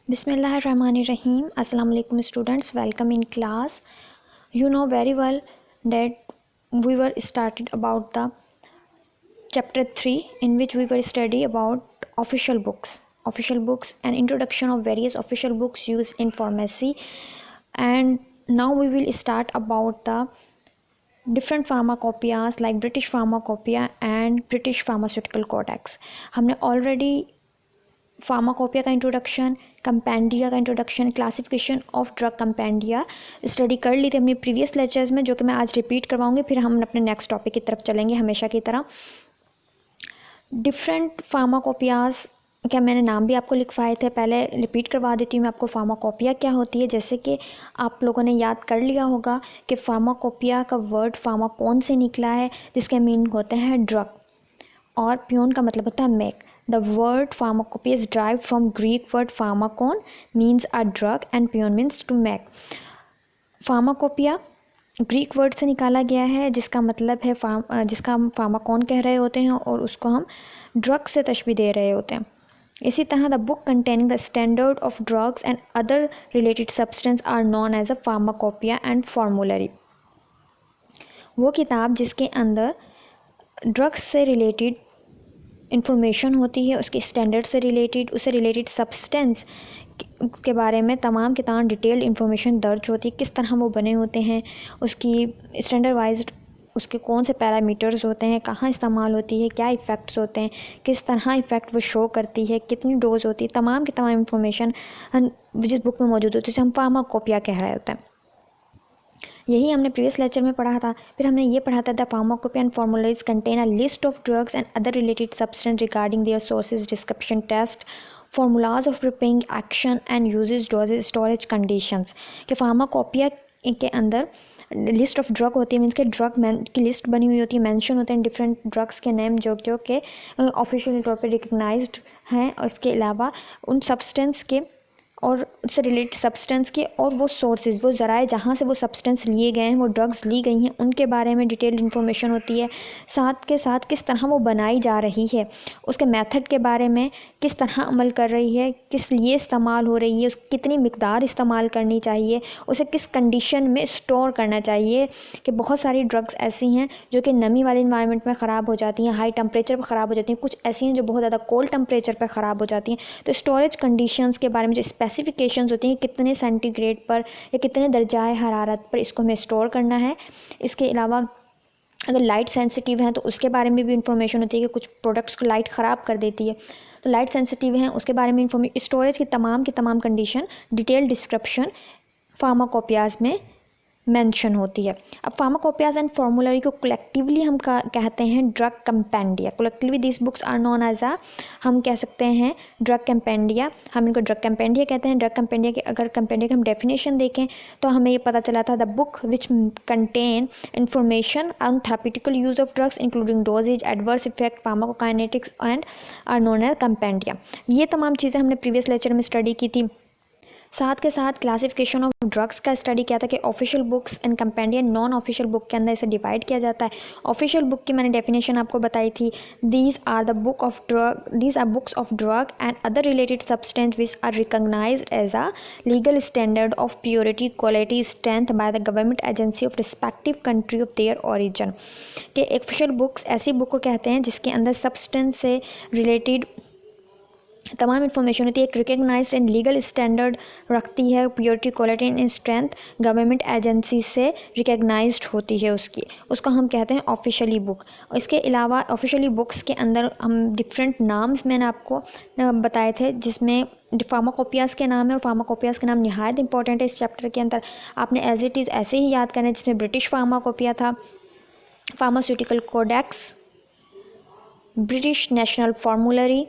Bismillahirrahmanirrahim. Assalamu alaikum students. Welcome in class. You know very well that we were started about the chapter 3 in which we were study about official books. Official books and introduction of various official books used in pharmacy. And now we will start about the different pharmacopoeias like British Pharmacopoeia and British Pharmaceutical Codex. हमने already pharmacopoeia का introduction, compendia का introduction, classification of drug compendia study कर ली थी अपने previous lectures में, जो कि मैं आज रिपीट करवाऊंगी। फिर हम अपने नेक्स्ट टॉपिक की तरफ चलेंगे हमेशा की तरह। डिफरेंट फार्माकोपियाज क्या मैंने नाम भी आपको लिखवाए थे, पहले रिपीट करवा देती हूँ मैं आपको। फार्माकोपिया क्या होती है, जैसे कि आप लोगों ने याद कर लिया होगा कि फार्माकोपिया का वर्ड फार्माकोन से निकला है, जिसके मीनिंग होते हैं ड्रग, और पियोन का मतलब होता है make. The word pharmacopoeia is derived from Greek word pharmakon, means a drug, and pion means to make. Pharmacopoeia Greek word से निकाला गया है, जिसका मतलब है जिसका हम फार्माकोन कह रहे होते हैं और उसको हम ड्रग से तशबीह दे रहे होते हैं। इसी तरह the book containing the standard of drugs and other related substance are known as a pharmacopoeia and formulary. वो किताब जिसके अंदर ड्रग्स से रिलेटेड इंफॉर्मेशन होती है, उसके स्टैंडर्ड से रिलेटेड, उससे रिलेटेड सब्सटेंस के बारे में तमाम की तमाम डिटेल्ड इंफॉर्मेशन दर्ज होती है, किस तरह वो बने होते हैं, उसकी स्टैंडर्ड वाइज उसके कौन से पैरामीटर्स होते हैं, कहाँ इस्तेमाल होती है, क्या इफ़ेक्ट्स होते हैं, किस तरह इफ़ेक्ट वो शो करती है, कितनी डोज होती है, तमाम की तमाम इंफॉर्मेशन जिस बुक में मौजूद होती है, जिसे हम फार्माकोपिया कह रहे होते हैं। यही हमने प्रीवियस लेक्चर में पढ़ा था। फिर हमने ये पढ़ा था the pharmacopoeia and formulas contain a list of drugs and other related substance regarding their sources, description, test, formulas of preparing, action and usages, dosages, storage conditions. कि फार्माकोपिया के अंदर लिस्ट ऑफ ड्रग होती है, means के drug की list बनी हुई होती है, मेंशन होते हैं डिफरेंट ड्रग्स के नेम जो के ऑफिशियल तौर पर रिकगनाइज्ड हैं। उसके अलावा उन सब्सटेंस के और उससे रिलेटेड सब्सटेंस के और वो सोर्सेज, वो ज़राए जहाँ से वो सब्सटेंस लिए गए हैं, वो ड्रग्स ली गई हैं, उनके बारे में डिटेल्ड इन्फॉर्मेशन होती है। साथ के साथ किस तरह वो बनाई जा रही है, उसके मेथड के बारे में, किस तरह अमल कर रही है, किस लिए इस्तेमाल हो रही है, उस कितनी मिकदार इस्तेमाल करनी चाहिए, उसे किस कंडीशन में स्टोर करना चाहिए। कि बहुत सारी ड्रग्स ऐसी हैं जो कि नमी वाले इन्वायरमेंट में ख़राब हो जाती हैं, हाई टेम्परेचर पर ख़राब हो जाती हैं, कुछ ऐसी हैं जो बहुत ज़्यादा कोल्ड टेम्परेचर पर ख़राब हो जाती हैं। तो स्टोरेज कंडीशंस के बारे में जो स्पेसिफिकेशंस होती हैं, कितने सेंटीग्रेड पर या कितने दर्जाए हरारत पर इसको हमें स्टोर करना है। इसके अलावा अगर लाइट सेंसिटिव हैं तो उसके बारे में भी इंफॉर्मेशन होती है कि कुछ प्रोडक्ट्स को लाइट ख़राब कर देती है, तो लाइट सेंसिटिव हैं उसके बारे में इंफॉर्मेशन। स्टोरेज की तमाम कंडीशन डिटेल डिस्क्रिप्शन फार्माकोपियाज में मेंशन होती है। अब फार्माकोपियाज एंड फॉर्मूलरी को कलेक्टिवली हम कहते हैं drug compendia. Collectively this books are known as हम कह सकते हैं ड्रग कंपेंडिया। हम इनको ड्रग कंपेंडिया कहते हैं। ड्रग कंपेंडिया के अगर कंपेंडिया की हम डेफिनेशन देखें तो हमें ये पता चला था the book which contain information on therapeutical use of drugs including dosages, adverse effect, pharmacokinetics and are known as compendia. ये तमाम चीज़ें हमने प्रीवियस लेक्चर में स्टडी की थी। साथ के साथ क्लासिफिकेशन ऑफ ड्रग्स का स्टडी किया था कि official books and compendium non official book के अंदर इसे डिवाइड किया जाता है। ऑफिशियल बुक की मैंने डेफिनेशन आपको बताई थी, these are books of drug and other related substance which are recognised as a legal standard of purity, quality, strength by the government agency of respective country of their origin. के official books ऐसी book को कहते हैं जिसके अंदर substance से related तमाम information होती है, एक रिकग्नाइज्ड एंड लीगल स्टैंडर्ड रखती है, purity, quality and strength government agency से रिकग्नाइज्ड होती है उसको हम कहते हैं ऑफिशियली बुक। इसके अलावा ऑफिशियली बुक्स के अंदर हम डिफरेंट नाम्स मैंने आपको बताए थे, जिसमें फार्माकोपियाज के नाम है, और फार्माकोपियाज के नाम निहायत इंपॉर्टेंट है इस चैप्टर के अंदर। आपने एज इट इज़ ऐसे ही याद करना है, जिसमें ब्रिटिश फार्माकोपिया था, pharmaceutical codex, British national formulary,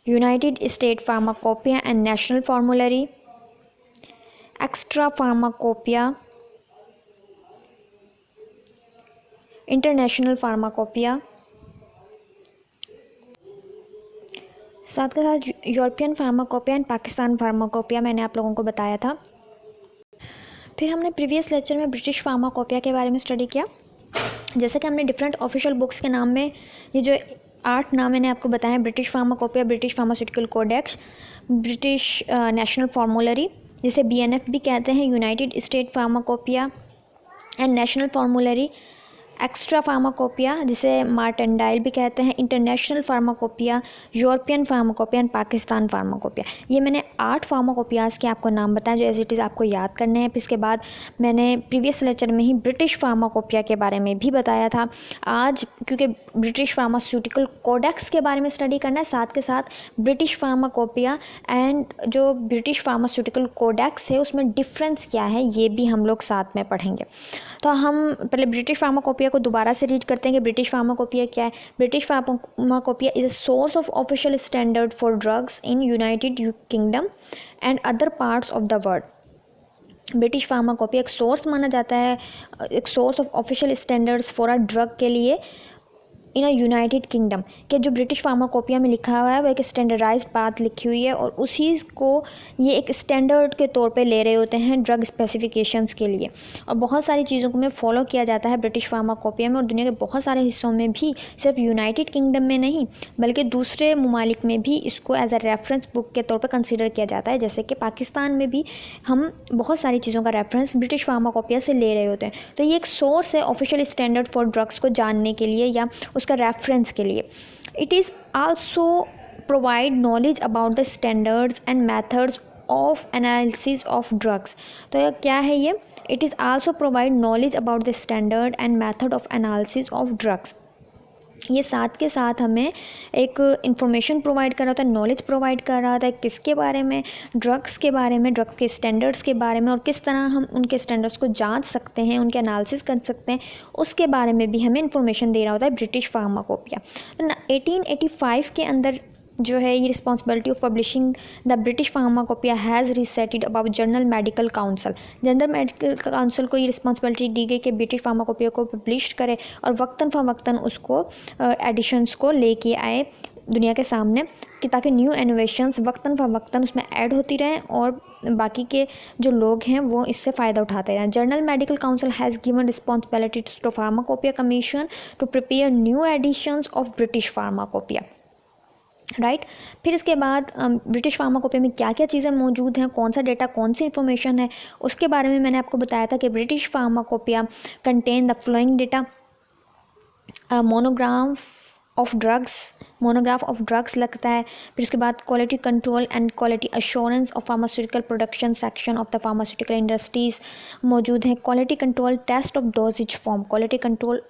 United State pharmacopoeia and national formulary, extra pharmacopoeia, international pharmacopoeia, साथ के साथ European pharmacopoeia and Pakistan pharmacopoeia मैंने आप लोगों को बताया था। फिर हमने प्रीवियस लेक्चर में ब्रिटिश फार्माकोपिया के बारे में स्टडी किया। जैसे कि हमने डिफरेंट ऑफिशियल बुक्स के नाम में ये जो 8 नाम मैंने आपको बताया, British pharmacopoeia, British pharmaceutical codex, British national formulary, जिसे BNF भी कहते हैं, United State pharmacopoeia and national formulary, extra pharmacopoeia जिसे मार्टेंडाइल भी कहते हैं, international pharmacopoeia, European pharmacopoeia and Pakistan pharmacopoeia. ये मैंने 8 फार्माकोपियाज़ के आपको नाम बताए जो एज इट इज़ आपको याद करने हैं। फिर इसके बाद मैंने प्रीवियस लेक्चर में ही ब्रिटिश फार्माकोपिया के बारे में भी बताया था। आज क्योंकि ब्रिटिश फार्मास्यूटिकल कोडेक्स के बारे में स्टडी करना है, साथ के साथ ब्रिटिश फार्माकोपिया एंड जो ब्रिटिश फार्मास्यूटिकल कोडेक्स है उसमें डिफरेंस क्या है ये भी हम लोग साथ में पढ़ेंगे। तो हम पहले ब्रिटिश फार्माकोपिया को दोबारा से रीड करते हैं कि ब्रिटिश फार्माकोपिया क्या है। British pharmacopoeia is a source of official standard for drugs in United kingdom and other parts of the world. British pharmacopoeia एक सोर्स माना जाता है, एक source of official standards for a drug के लिए इन अ United kingdom. कि जो British pharmacopoeia में लिखा हुआ है वो एक स्टैंडर्डाइज्ड बात लिखी हुई है और उसी को ये एक स्टैंडर्ड के तौर पे ले रहे होते हैं ड्रग स्पेसिफिकेशंस के लिए। और बहुत सारी चीज़ों को में फॉलो किया जाता है ब्रिटिश फार्माकोपिया में, और दुनिया के बहुत सारे हिस्सों में भी, सिर्फ यूनाइटेड किंगडम में नहीं बल्कि दूसरे ममालिक में भी इसको एज अ रेफरेंस बुक के तौर पर कंसिडर किया जाता है। जैसे कि पाकिस्तान में भी हम बहुत सारी चीज़ों का रेफरेंस ब्रिटिश फार्माकोपिया से ले रहे होते हैं। तो ये एक सोर्स है ऑफिशियल स्टैंडर्ड फॉर ड्रग्स को जानने के लिए या उसका रेफरेंस के लिए। It is also provide knowledge about the standards and methods of analysis of drugs. तो यह क्या है ये? It is also provide knowledge about the standard and method of analysis of drugs. ये साथ के साथ हमें एक इन्फॉर्मेशन प्रोवाइड कर रहा होता है, नॉलेज प्रोवाइड कर रहा होता है किसके बारे में? ड्रग्स के बारे में, ड्रग्स के स्टैंडर्ड्स के बारे में, और किस तरह हम उनके स्टैंडर्ड्स को जांच सकते हैं, उनके एनालिसिस कर सकते हैं, उसके बारे में भी हमें इन्फॉर्मेशन दे रहा होता है ब्रिटिश फार्माकोपिया। तो 1885 के अंदर जो है ये responsibility of publishing the British Pharmacopoeia has rested about general medical council. General medical council को ये रिस्पॉन्सिबिलिटी दी गई कि ब्रिटिश फार्माकोपिया को पब्लिश करे और वक्तन फ़वक्तन उसको एडिशंस को लेके आए दुनिया के सामने, कि ताकि न्यू इनोवेशंस वक्तन फ़वक्तन उसमें ऐड होती रहें और बाकी के जो लोग हैं वो इससे फ़ायदा उठाते रहें। General medical Council has given responsibility to pharmacopoeia commission to prepare new editions of British pharmacopoeia. Right फिर इसके बाद ब्रिटिश फार्माकोपिया में क्या क्या चीज़ें मौजूद हैं, कौन सा डेटा, कौन सी इन्फॉर्मेशन है, उसके बारे में मैंने आपको बताया था कि British pharmacopoeia contain the following data: monograph of drugs लगता है। फिर उसके बाद quality control and quality assurance of pharmaceutical production section of the pharmaceutical industries मौजूद हैं। Quality control test of doses form, quality control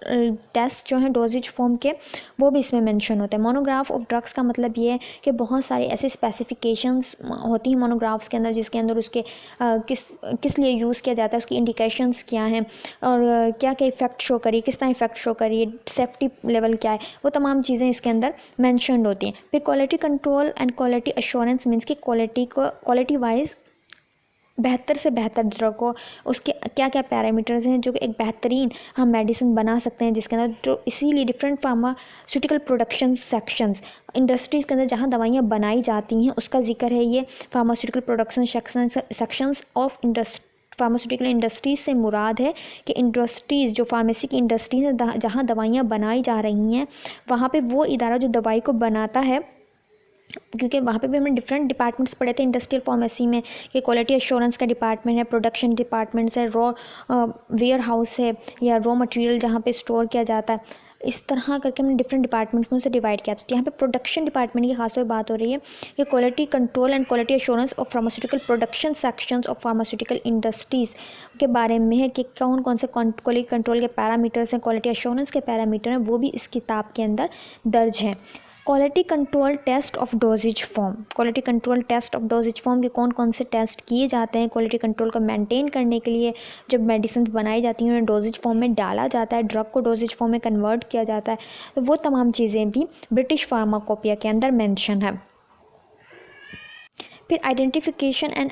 test जो है doses form के वो भी इसमें मेंशन होते हैं। मोनोग्राफ ऑफ ड्रग्स का मतलब ये है कि बहुत सारी ऐसी स्पेसिफिकेशंस होती हैं मोनोग्राफ्स के अंदर जिसके अंदर उसके किस लिए यूज़ किया जाता है, उसकी इंडिकेशंस क्या हैं और क्या क्या इफ़ेक्ट शो करिए, किस तरह इफ़ेक्ट शो करिए, सेफ्टी लेवल क्या है, वो तमाम चीज़ें इसके अंदर मेंशन्ड होती हैं। फिर quality control and quality assurance means कि क्वालिटी वाइज बेहतर से बेहतर ड्रग को उसके क्या क्या पैरामीटर्स हैं जो कि एक बेहतरीन हम मेडिसिन बना सकते हैं जिसके अंदर, तो इसीलिए different pharmaceutical production sections industries के अंदर जहाँ दवाइयाँ बनाई जाती हैं उसका जिक्र है ये pharmaceutical production sections of pharmaceutical industries से मुराद है कि इंडस्ट्रीज़ जो फार्मेसी की इंडस्ट्रीज़ हैं जहाँ दवाइयाँ बनाई जा रही हैं वहाँ पे वो इदारा जो दवाई को बनाता है, क्योंकि वहाँ पे भी हमने डिफरेंट डिपार्टमेंट्स पढ़े थे इंडस्ट्रियल फार्मेसी में कि क्वालिटी एश्योरेंस का डिपार्टमेंट है, प्रोडक्शन डिपार्टमेंट्स है, रॉ वेयर हाउस है या रॉ मटेरियल जहाँ पे स्टोर किया जाता है, इस तरह करके हमने डिफरेंट डिपार्टमेंट्स में उसे डिवाइड किया था। तो यहाँ पे प्रोडक्शन डिपार्टमेंट की खासतौर पर बात हो रही है कि quality control and quality assurance of pharmaceutical production sections of pharmaceutical industries के बारे में है कि कौन कौन से क्वालिटी कंट्रोल के पैरामीटर्स हैं, क्वालिटी एश्योरेंस के पैरामीटर हैं, वो भी इस किताब के अंदर दर्ज हैं। Quality control test of doses form, quality control test of doses form के कौन कौन से टेस्ट किए जाते हैं क्वालिटी कंट्रोल को मेंटेन करने के लिए। जब मेडिसिन बनाई जाती हैं उन्हें डोजेज फॉर्म में डाला जाता है, ड्रग को डोजेज फॉर्म में कन्वर्ट किया जाता है, तो वो तमाम चीज़ें भी ब्रिटिश फार्माकोपिया के अंदर मेंशन है। फिर identification and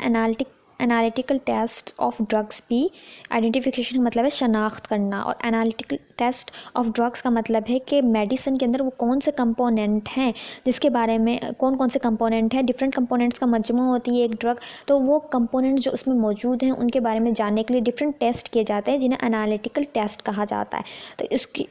analytical test of drugs भी, आइडेंटिफिकेशन का मतलब है शनाख्त करना और एनालिटिकल टेस्ट ऑफ ड्रग्स का मतलब है कि मेडिसिन के अंदर वो कौन से कंपोनेंट हैं जिसके बारे में, कौन कौन से कंपोनेंट हैं, डिफरेंट कंपोनेंट्स का मजमू होती है एक ड्रग, तो वो कंपोनेंट जो उसमें मौजूद हैं उनके बारे में जानने के लिए डिफरेंट टेस्ट किए जाते हैं जिन्हें एनालिटिकल टेस्ट कहा जाता है। तो इसकी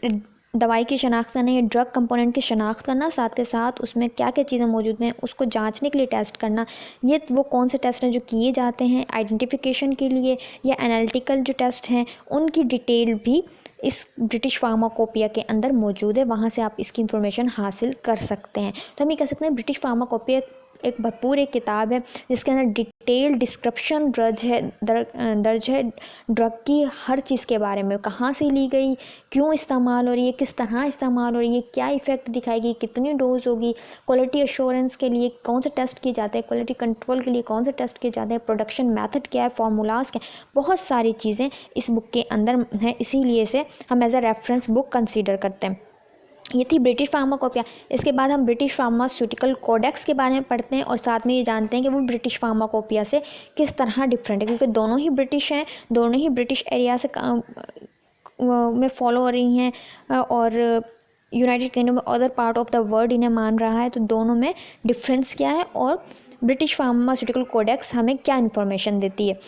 दवाई की शनाख्त करना या ड्रग कंपोनेंट की शनाख्त करना, साथ के साथ उसमें क्या क्या चीज़ें मौजूद हैं उसको जांचने के लिए टेस्ट करना। ये वो कौन से टेस्ट हैं जो किए जाते हैं आइडेंटिफिकेशन के लिए या एनालिटिकल जो टेस्ट हैं उनकी डिटेल भी इस ब्रिटिश फार्माकोपिया के अंदर मौजूद है। वहाँ से आप इसकी इंफॉर्मेशन हासिल कर सकते हैं। तो हम ये कह सकते हैं ब्रिटिश फार्माकोपिया एक भरपूर एक किताब है जिसके अंदर डिटेल डिस्क्रिप्शन दर्ज है ड्रग की हर चीज़ के बारे में, कहाँ से ली गई, क्यों इस्तेमाल हो रही है, किस तरह इस्तेमाल हो रही है, क्या इफ़ेक्ट दिखाएगी, कितनी डोज होगी, क्वालिटी एश्योरेंस के लिए कौन से टेस्ट किए जाते हैं, क्वालिटी कंट्रोल के लिए कौन से टेस्ट किए जाते हैं, प्रोडक्शन मेथड क्या है, फार्मूलाज क्या है, बहुत सारी चीज़ें इस बुक के अंदर हैं। इसीलिए से हम as a reference book consider करते हैं। ये थी ब्रिटिश फार्माकोपिया। इसके बाद हम ब्रिटिश फार्मास्यूटिकल कोडेक्स के बारे में पढ़ते हैं और साथ में ये जानते हैं कि वो ब्रिटिश फार्माकोपिया से किस तरह डिफरेंट है, क्योंकि दोनों ही ब्रिटिश हैं, दोनों ही ब्रिटिश एरिया से में फॉलो हो रही हैं और United kingdom other part of the world इन्हें मान रहा है। तो दोनों में डिफरेंस क्या है और ब्रिटिश फार्मास्यूटिकल कोडेक्स हमें क्या इन्फॉर्मेशन देती है।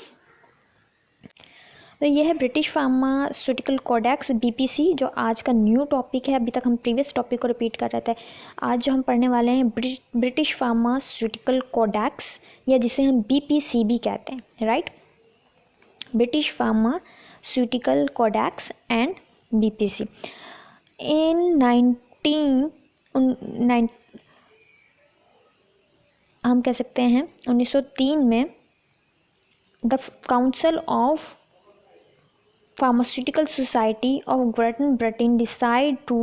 तो ये है ब्रिटिश फार्मास्यूटिकल कोडेक्स BPC, जो आज का न्यू टॉपिक है। अभी तक हम प्रीवियस टॉपिक को रिपीट कर रहे थे। आज जो हम पढ़ने वाले हैं ब्रिटिश फार्मास्यूटिकल कोडेक्स, या जिसे हम BPC भी कहते हैं, right. British pharmaceutical codex and BPC इन हम कह सकते हैं 1903 में the council of Pharmaceutical Society of Great Britain decide to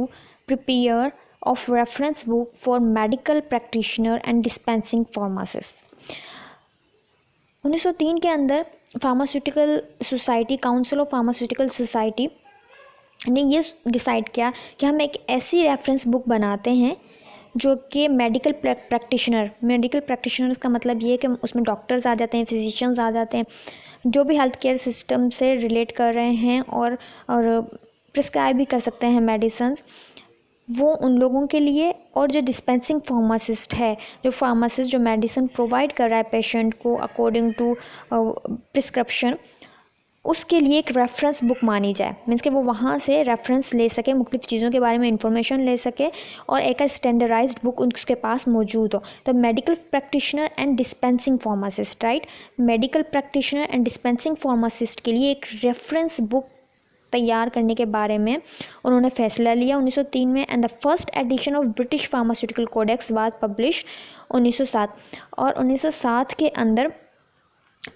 prepare of reference book for medical practitioner and dispensing pharmacists। 1903 के अंदर pharmaceutical society, council of pharmaceutical society ने ये डिसाइड किया कि हम एक ऐसी रेफरेंस बुक बनाते हैं जो कि मेडिकल प्रैक्टिशनर का मतलब ये है कि उसमें डॉक्टर्स आ जाते हैं, फिजिशियंस आ जाते हैं, जो भी हेल्थ केयर सिस्टम से रिलेट कर रहे हैं और प्रिस्क्राइब भी कर सकते हैं मेडिसिन्स, वो उन लोगों के लिए। और जो डिस्पेंसिंग फार्मासिस्ट है, जो फार्मासिस्ट जो मेडिसिन प्रोवाइड कर रहा है पेशेंट को अकॉर्डिंग टू प्रिस्क्रिप्शन, उसके लिए एक रेफरेंस बुक मानी जाए। मीन्स कि वो वहाँ से रेफरेंस ले सके, मुख्तलिफ चीज़ों के बारे में इंफॉर्मेशन ले सके और एक स्टैंडर्डाइज्ड बुक उसके पास मौजूद हो। तो medical practitioner and dispensing pharmacist, right, medical practitioner and dispensing pharmacist के लिए एक रेफरेंस बुक तैयार करने के बारे में उन्होंने फैसला लिया 1903 में। And the first edition of British pharmaceutical codex was publish 1907, और 1907 के अंदर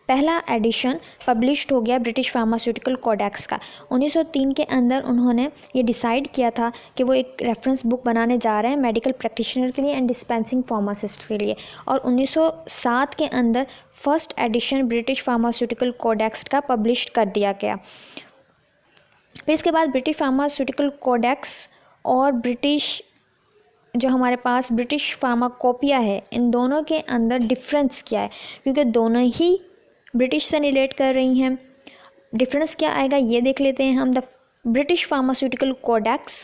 पहला एडिशन पब्लिश्ड हो गया ब्रिटिश फार्मास्यूटिकल कोडेक्स का। 1903 के अंदर उन्होंने ये डिसाइड किया था कि वो एक रेफरेंस बुक बनाने जा रहे हैं मेडिकल प्रैक्टिशनर के लिए एंड डिस्पेंसिंग फार्मासिस्ट के लिए, और 1907 के अंदर first edition British pharmaceutical codex का पब्लिश कर दिया गया। फिर इसके बाद ब्रिटिश फार्मास्यूटिकल कोडेक्स और ब्रिटिश जो हमारे पास ब्रिटिश फार्माकोपिया है, इन दोनों के अंदर डिफरेंस क्या है, क्योंकि दोनों ही ब्रिटिश से रिलेट कर रही हैं। डिफरेंस क्या आएगा ये देख लेते हैं हम। The British pharmaceutical codex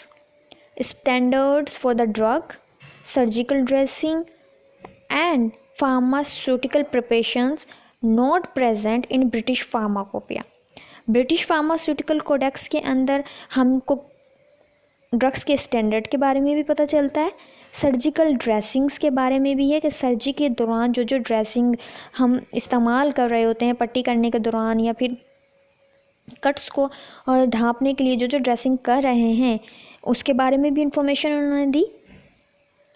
standards for the drug, surgical dressing and pharmaceutical preparations not present in British pharmacopoeia. British pharmaceutical codex के अंदर हमको ड्रग्स के स्टैंडर्ड के बारे में भी पता चलता है, सर्जिकल ड्रेसिंग्स के बारे में भी है कि सर्जरी के दौरान जो जो ड्रेसिंग हम इस्तेमाल कर रहे होते हैं पट्टी करने के दौरान या फिर कट्स को ढांपने के लिए जो जो ड्रेसिंग कर रहे हैं उसके बारे में भी इंफॉर्मेशन उन्होंने दी।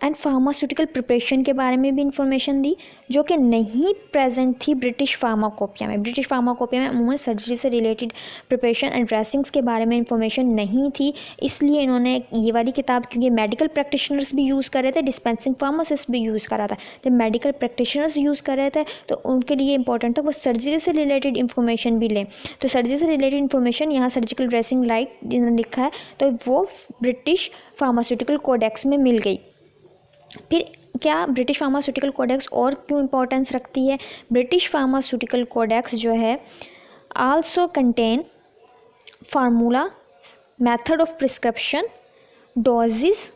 एंड फार्मास्यूटिकल प्रिपरेशन के बारे में भी इंफॉर्मेशन दी जो कि नहीं प्रेजेंट थी ब्रिटिश फार्माकोपिया में। ब्रिटिश फार्माकोपिया में अमूमन सर्जरी से रिलेटेड प्रिपरेशन एंड ड्रेसिंग्स के बारे में इंफॉर्मेशन नहीं थी, इसलिए इन्होंने ये वाली किताब, क्योंकि मेडिकल प्रैक्टिशनर्स भी यूज़ कर रहे थे, डिस्पेंसिंग फार्मासिस्ट भी यूज़ कर रहा था, जब मेडिकल प्रैक्टिशनर्स यूज़ कर रहे थे तो उनके लिए इंपॉर्टेंट था वो सर्जरी से रिलेटेड इंफॉर्मेशन भी लें। तो सर्जरी से रिलेटेड इंफॉर्मेशन यहाँ सर्जिकल ड्रेसिंग लाइक जिन्होंने लिखा है तो वो ब्रिटिश फार्मास्यूटिकल कोडेक्स में मिल गई। फिर क्या ब्रिटिश फार्मास्यूटिकल कोडेक्स और क्यों इंपॉर्टेंस रखती है? ब्रिटिश फार्मास्यूटिकल कोडेक्स जो है also contain formula, method of prescription, doses,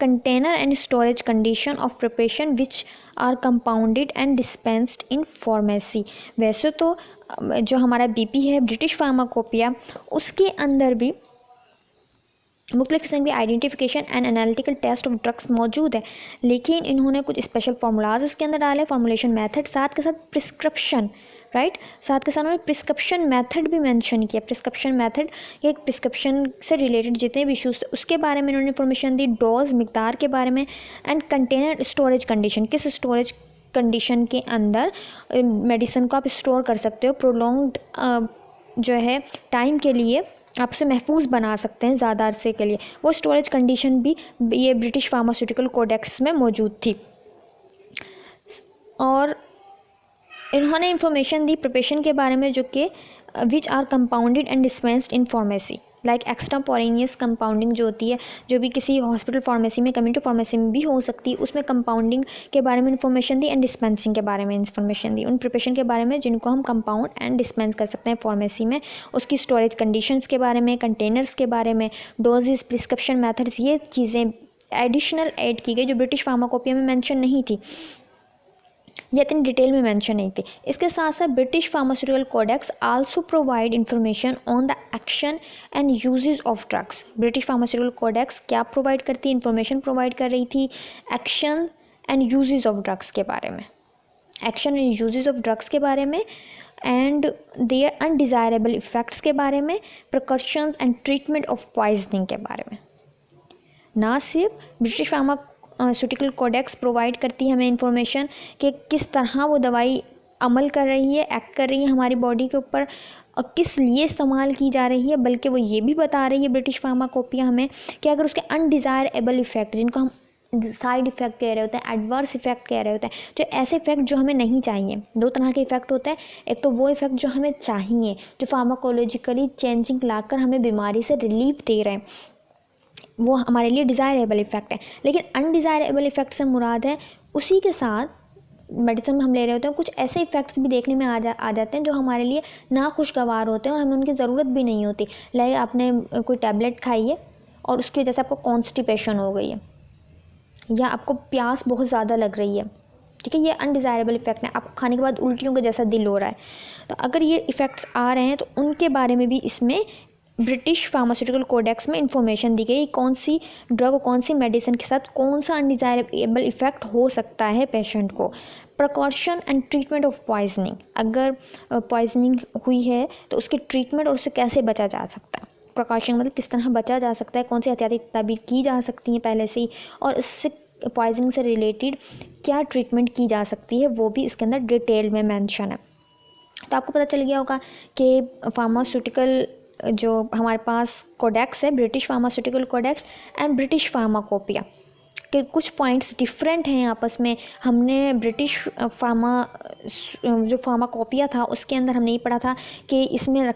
container and storage condition of preparation which are compounded and dispensed in pharmacy. वैसे तो जो हमारा BP है ब्रिटिश फार्माकोपिया, उसके अंदर भी मुख्तलिफ किस्म की identification and analytical test of drugs मौजूद है, लेकिन इन्होंने कुछ स्पेशल फार्मूलाज उसके अंदर डाले, फार्मूलेशन मेथड, साथ के साथ प्रिस्क्रिप्शन, राइट, साथ के साथ उन्होंने प्रिस्क्रिप्शन मेथड भी मेंशन किया। प्रिस्क्रिप्शन मेथड, एक प्रिस्क्रिप्शन से रिलेटेड जितने भी इशूज़ थे उसके बारे में इन्होंने इन्फॉर्मेशन दी, डोज मिकदार के बारे में, एंड कंटेनर स्टोरेज कंडीशन, किस स्टोरेज कंडीशन के अंदर मेडिसिन को आप स्टोर कर सकते हो, प्रोलॉन्ग्ड जो है टाइम के लिए आप उसे महफूज बना सकते हैं ज़्यादा अरसे के लिए, वो स्टोरेज कंडीशन भी ये ब्रिटिश फार्मास्यूटिकल कोडेक्स में मौजूद थी। और इन्होंने इंफॉर्मेशन दी प्रिपरेशन के बारे में जो कि which are compounded and dispensed in pharmacy, like extemporaneous compounding जो होती है, जो भी किसी हॉस्पिटल फार्मेसी में, कम्युनिटी फार्मेसी में भी हो सकती है, उसमें कंपाउंडिंग के बारे में इंफॉर्मेशन दी, एंड डिस्पेंसिंग के बारे में इंफॉर्मेशन दी, उन प्रिपरेशन के बारे में जिनको हम कंपाउंड एंड डिस्पेंस कर सकते हैं फार्मेसी में, उसकी स्टोरेज कंडीशंस के बारे में, कंटेनर्स के बारे में, डोजेस, प्रिस्क्रिप्शन मेथड्स, ये चीज़ें एडिशनल ऐड की गई जो ब्रिटिश फार्माकोपिया में मेंशन नहीं थी या इतनी डिटेल में मेंशन नहीं थी। इसके साथ साथ British pharmaceutical codex also provide information on the action and uses of drugs. British pharmaceutical codex क्या प्रोवाइड करती, इंफॉर्मेशन प्रोवाइड कर रही थी action and uses of drugs के बारे में, action and uses of drugs के बारे में, एंड देयर अनडिज़ायरेबल इफ़ेक्ट्स के बारे में, precautions and treatment of poisoning के बारे में। ना सिर्फ ब्रिटिश फार्मास्यूटिकल कोडेक्स प्रोवाइड करती है हमें इंफॉर्मेशन कि किस तरह वो दवाई अमल कर रही है, एक्ट कर रही है हमारी बॉडी के ऊपर और किस लिए इस्तेमाल की जा रही है, बल्कि वो ये भी बता रही है ब्रिटिश फार्माकोपिया हमें कि अगर उसके अनडिज़ायरेबल इफ़ेक्ट, जिनको हम साइड इफ़ेक्ट कह रहे होते हैं, एडवर्स इफ़ेक्ट कह रहे होते हैं, जो ऐसे इफ़ेक्ट जो हमें नहीं चाहिए, दो तरह के इफ़ेक्ट होते हैं, एक तो वो इफ़ेक्ट जो हमें चाहिए, जो फार्माकोलॉजिकली चेंजिंग लाकर हमें बीमारी से रिलीफ दे रहे हैं, वो हमारे लिए डिज़ायरेबल इफ़ेक्ट है। लेकिन अनडिज़ायरेबल इफ़ेक्ट से मुराद है उसी के साथ मेडिसिन में हम ले रहे होते हैं कुछ ऐसे इफ़ेक्ट्स भी देखने में आ जाते हैं जो हमारे लिए नाखुशगवार होते हैं और हमें उनकी ज़रूरत भी नहीं होती। लाइक आपने कोई टैबलेट खाई है और उसकी वजह से आपको कॉन्स्टिपेशन हो गई है या आपको प्यास बहुत ज़्यादा लग रही है, ठीक है, ये अनडिज़ायरेबल इफ़ेक्ट है, आपको खाने के बाद उल्टियों के जैसा दिल हो रहा है। तो अगर ये इफ़ेक्ट्स आ रहे हैं तो उनके बारे में भी इसमें ब्रिटिश फार्मास्यूटिकल कोडेक्स में इंफॉर्मेशन दी गई, कौन सी ड्रग, कौन सी मेडिसिन के साथ कौन सा अनडिज़ायरेबल इफ़ेक्ट हो सकता है पेशेंट को। Precaution and treatment of poisoning, अगर पॉइजनिंग हुई है तो उसकी ट्रीटमेंट और उससे कैसे बचा जा सकता है। प्रिकॉशन मतलब किस तरह बचा जा सकता है, कौन सी एहतियाती तदबीर की जा सकती हैं पहले से ही, और उससे पॉइजनिंग से रिलेटेड क्या ट्रीटमेंट की जा सकती है, वो भी इसके अंदर डिटेल में मेंशन है। तो आपको पता चल गया होगा कि फार्मास्यूटिकल जो हमारे पास कोडेक्स है, British pharmaceutical codex and British pharmacopoeia के कुछ पॉइंट्स डिफरेंट हैं आपस में। हमने ब्रिटिश जो फार्माकोपिया था उसके अंदर हमने ये पढ़ा था कि इसमें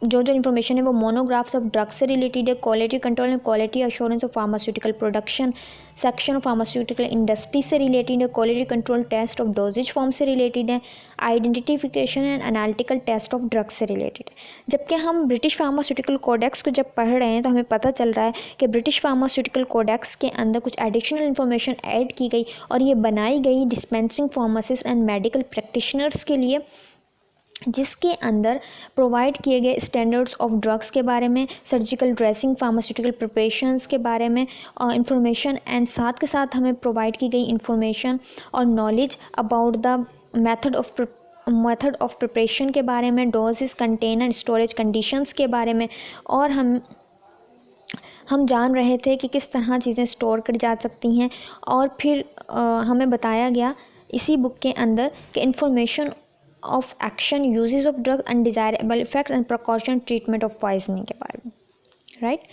जो इन्फॉर्मेशन है वो मोनोग्राफ्स ऑफ ड्रग्स से रिलेटेड है, quality control and quality assurance of pharmaceutical production section of pharmaceutical industry से रिलेटेड है, quality control test of doses form से रिलेटेड है, identification and analytical test of drugs से related है। जबकि हम ब्रिटिश फार्मास्यूटिकल कोडेक्स को जब पढ़ रहे हैं तो हमें पता चल रहा है कि ब्रिटिश फार्मास्यूटिकल कोडेक्स के अंदर कुछ एडिशनल इन्फॉर्मेशन ऐड की गई और ये बनाई गई dispensing pharmacist and medical practitioners के लिए, जिसके अंदर प्रोवाइड किए गए स्टैंडर्ड्स ऑफ ड्रग्स के बारे में, सर्जिकल ड्रेसिंग, फार्मास्यूटिकल प्रिपरेशंस के बारे में इंफॉर्मेशन, एंड साथ के साथ हमें प्रोवाइड की गई इंफॉर्मेशन और knowledge about the method of preparation के बारे में, डोजेस, कंटेनर, स्टोरेज कंडीशंस के बारे में, और हम जान रहे थे कि किस तरह चीज़ें स्टोर कर जा सकती हैं। और फिर हमें बताया गया इसी बुक के अंदर कि information of action, uses of drug, undesirable effect and precaution, treatment of poisoning के बारे में, right.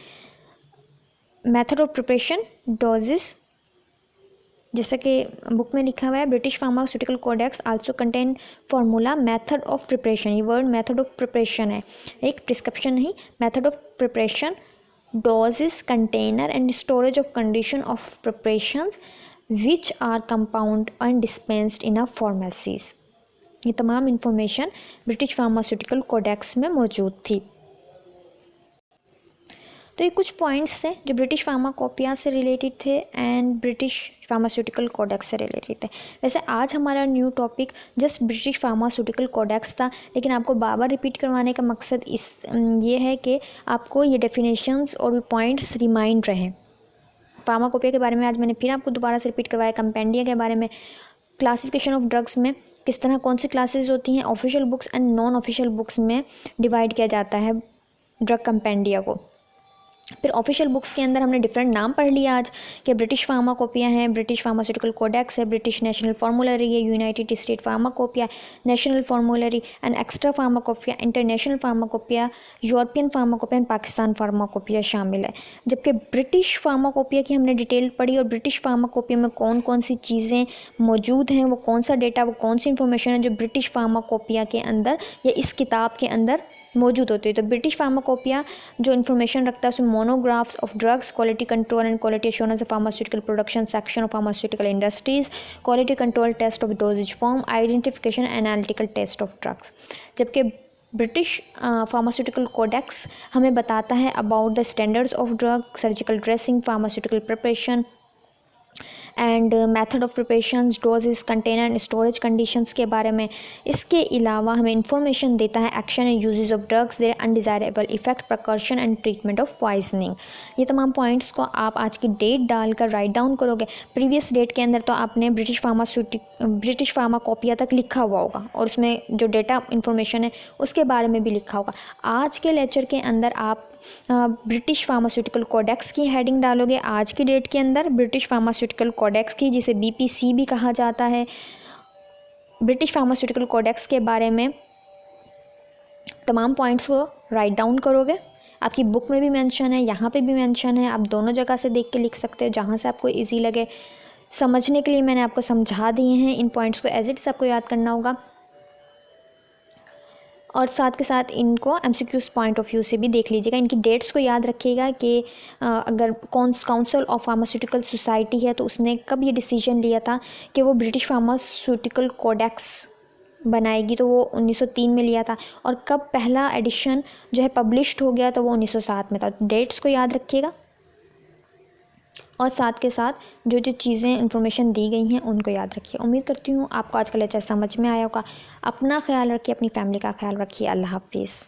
Method of preparation, doses, जैसा कि बुक में लिखा हुआ है, British pharmaceutical codex also contain formula method of preparation. ये वर्ड मेथड ऑफ प्रिपरेशन है, एक प्रिस्क्रिप्शन नहीं, method of preparation, doses, container and storage of condition of preparations which are compound and dispensed in a pharmacies. ये तमाम information British pharmaceutical codex में मौजूद थी। तो ये कुछ पॉइंट्स थे जो ब्रिटिश फार्माकोपिया से रिलेटेड थे एंड ब्रिटिश फार्मास्यूटिकल कोडेक्स से रिलेटेड थे। वैसे आज हमारा new topic just British pharmaceutical codex था, लेकिन आपको बार बार रिपीट करवाने का मकसद ये है कि आपको ये डेफिनेशंस और पॉइंट्स रिमाइंड रहें। फार्माकोपिया के बारे में आज मैंने फिर आपको दोबारा से रिपीट करवाया, कंपेंडिया के बारे में, क्लासिफिकेशन ऑफ ड्रग्स में किस तरह कौन सी क्लासेस होती हैं, official books and non official books में डिवाइड किया जाता है ड्रग कंपेंडिया को। फिर ऑफिशियल बुक्स के अंदर हमने डिफरेंट नाम पढ़ लिया आज कि ब्रिटिश फार्माकोपिया है, ब्रिटिश फार्मास्यूटिकल कोडेक्स है, ब्रिटिश नेशनल फार्मूलरी है, United State pharmacopoeia, national फार्मूलरी and extra pharmacopoeia, international pharmacopoeia, European pharmacopoeia and Pakistan pharmacopoeia शामिल है। जबकि ब्रिटिश फार्माकोपिया की हमने डिटेल पढ़ी और ब्रिटिश फार्माकोपिया में कौन कौन सी चीज़ें मौजूद हैं, वो कौन सा डेटा, वो कौन सी इंफॉर्मेशन है जो ब्रिटिश फार्माकोपिया के अंदर या इस किताब के अंदर मौजूद होती है। तो ब्रिटिश फार्माकोपिया जो इन्फॉर्मेशन रखता है उसमें monographs of drugs, quality control and quality assurance of pharmaceutical production section of pharmaceutical industries, quality control test of doses form, identification analytical test of drugs. जबकि ब्रिटिश फार्मास्यूटिकल कोडेक्स हमें बताता है about the standards of drug, surgical dressing, pharmaceutical preparation and method of preparations, doses, container and storage conditions के बारे में। इसके अलावा हमें इंफॉर्मेशन देता है action and uses of drugs, there undesirable effect, precaution and treatment of poisoning. ये तमाम पॉइंट्स को आप आज की डेट डालकर राइट डाउन करोगे। प्रीवियस डेट के अंदर तो आपने ब्रिटिश फार्माकोपिया तक लिखा हुआ होगा और उसमें जो डेटा इंफॉर्मेशन है उसके बारे में भी लिखा होगा। आज के लेक्चर के अंदर आप ब्रिटिश फार्मास्यूटिकल कोडेक्स की हेडिंग डालोगे, आज की डेट के अंदर ब्रिटिश फार्मास्यूटिकल कोडेक्स की, जिसे BPC भी कहा जाता है, ब्रिटिश फार्मास्यूटिकल कोडेक्स के बारे में तमाम पॉइंट्स को राइट डाउन करोगे। आपकी बुक में भी मेंशन है, यहाँ पे भी मेंशन है, आप दोनों जगह से देख के लिख सकते हो जहाँ से आपको इजी लगे। समझने के लिए मैंने आपको समझा दिए हैं, इन पॉइंट्स को एज इट इज़ आपको याद करना होगा और साथ के साथ इनको MCQs पॉइंट ऑफ व्यू से भी देख लीजिएगा। इनकी डेट्स को याद रखिएगा कि अगर काउंसिल ऑफ फार्मास्यूटिकल सोसाइटी है तो उसने कब ये डिसीजन लिया था कि वो ब्रिटिश फार्मास्यूटिकल कोडेक्स बनाएगी, तो वो 1903 में लिया था, और कब पहला एडिशन जो है पब्लिश्ड हो गया तो वो 1907 में था। डेट्स को याद रखिएगा और साथ के साथ जो जो चीज़ें इन्फॉर्मेशन दी गई हैं उनको याद रखिए। उम्मीद करती हूँ आपको आज का लेक्चर समझ में आया होगा। अपना ख्याल रखिए, अपनी फैमिली का ख्याल रखिए। अल्लाह हाफिज़।